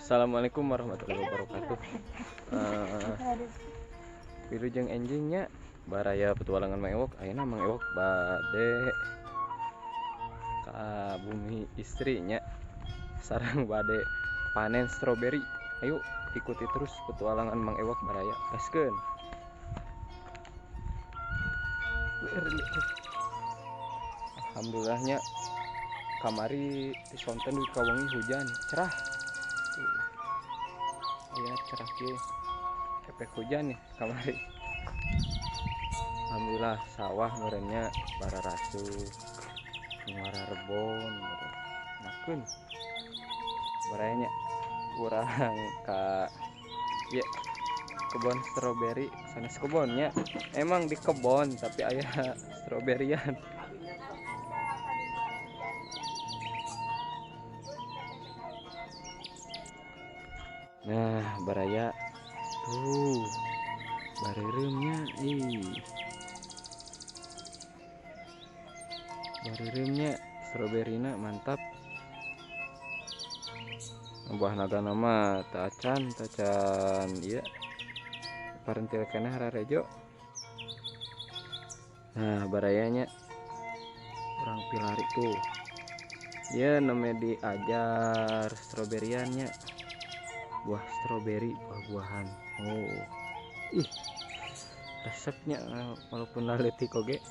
Assalamualaikum warahmatullahi wabarakatuh. Wilujeng enjingnya baraya petualangan Mang Ewok. Ayeuna Mang Ewok bade ka bumi istrinya sareng bade panen stroberi. Ayo ikuti terus petualangan Mang Ewok baraya. Gaskeun. Alhamdulillahnya kamari disonten di kawangi hujan cerah. Ya cerah kieu. Efek hujan ya kamari. Alhamdulillah sawah merenya para rasu muara rebon makun barayanya kurang ka ya kebun stroberi sanes kebunnya emang di kebun tapi aya stroberian. Nah baraya tuh barereumnya barereumnya stroberina mantap. Buah naga nama tacan iya parentil kena hararejo. Nah barayanya orang pilari tuh dia namanya diajar stroberiannya buah stroberi buah-buahan. Oh ih resepnya walaupun laletik oge.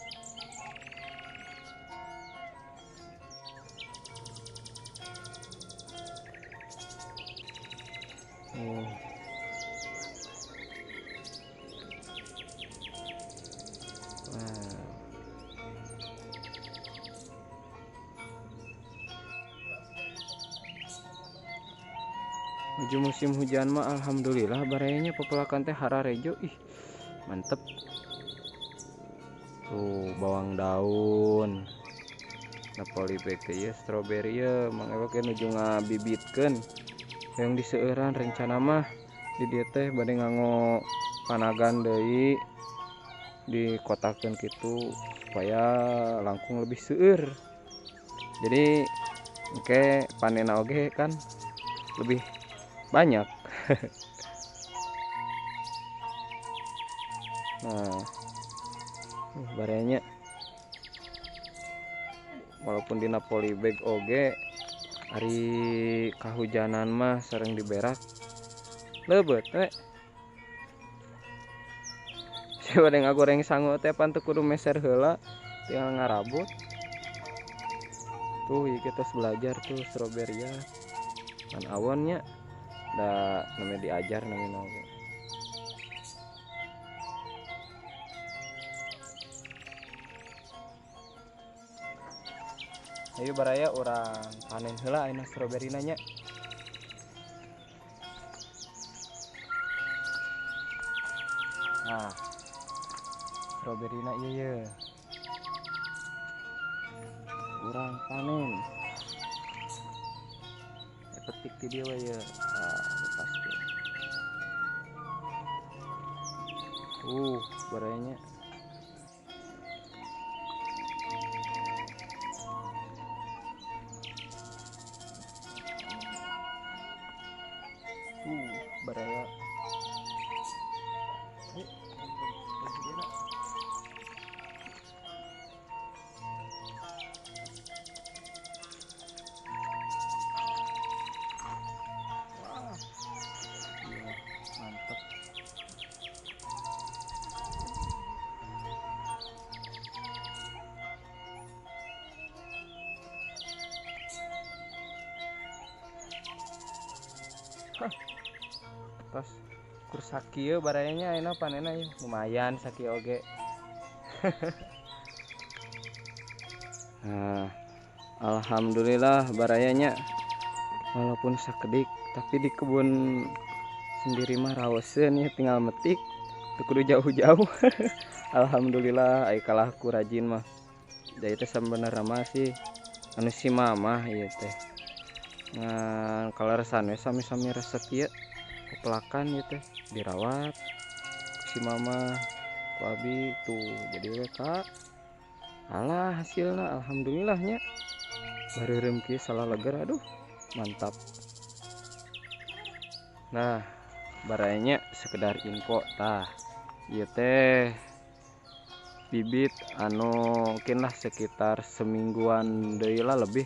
Oh wow. Menuju musim hujan mah alhamdulillah barayanya pepelakan teh hararejo ih mantep. Tuh bawang daun Napoli bete ya stroberi ya Mang Ewok nuju ngabibitkeun yang diseueuran rencana mah di dieu teh bade nganggo panagan deui dikotakeun kitu supaya langkung lebih seueur. Jadi engke panenna oge kan lebih banyak. Nah barenya walaupun di Napoli bag oge hari kahujanan mah sering diberak leubet we. Siapa yang ngagoreng sangu teh pan teu kudu meser heula tinggal ngarabut. Tuh ya kita belajar tuh stroberia kan awonnya da namanya diajar namanya oge. Ayo baraya orang panen heula ayeuna stroberi nanya. Nah stroberi na ieu urang panen petik di dieu we ye lepaskeun. Barayanya baraya mantap. Tos kur sakieu barayanya ayeuna panenna ya lumayan sakieu oge. Nah, alhamdulillah barayanya walaupun sakedik tapi di kebun sendiri mah raoseun ya tinggal metik teu kudu jauh-jauh. Alhamdulillah ai kalahku rajin mah. Jadi teh sebenarnya mah sih anu si mamah ieu teh. Ngan kaleresan we sami-sami resep ieu pepelakan ieu teh dirawat ku si mamah ku abi tuh jadi we ka alah hasilna alhamdulillahnya bareureum kieu salah leger aduh mantap. Nah, barayanya sekedar info tah. Ieu teh bibit anu mungkin lah sekitar semingguan deui lah lebih.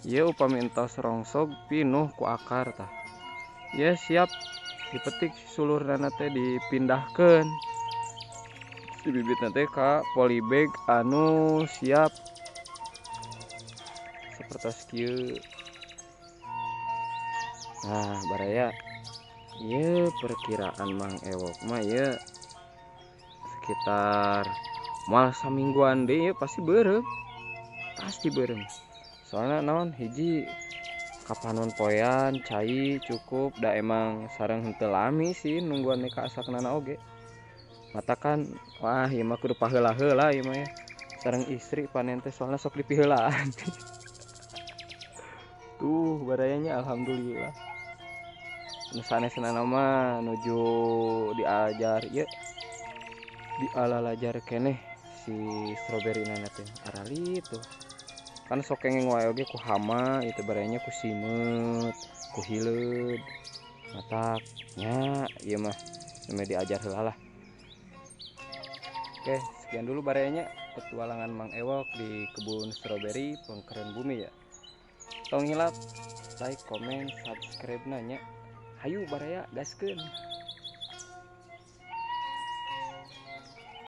Ieu upami entos rongsog pinuh ku akar tah. Ya siap dipetik sulurna teh dipindahkeun. Si bibitna teh ka polybag anu siap sapertos kieu. Nah, baraya ieu perkiraan Mang Ewok mah ieu sekitar moal samingguan deui ieu pasti beureum. Pasti beureum. Soalnya naon hiji kapanon poean cai cukup da emang sareng henteu lami sih nungguan neka asakna oge. Mata kan wah ieu mah kudu paheula-heula ieu mah ya. Sareng istri panen teh soalnya sok dipiheulaan. Tuh barayanya alhamdulillah. Nu sanesna mah nuju diajar ieu dialalajar keneh si stroberi nana teh arali tuh. Kan sok kengeng wae oge ku hama itu barayanya ku simet, ku hileud. Matak nya ieu mah namanya diajar heula lah. Oke, sekian dulu barayanya petualangan Mang Ewok di kebun stroberi Pengkeren Bumi ya. Tong hilap like, comment, subscribe nanya. Hayu baraya gaskeun.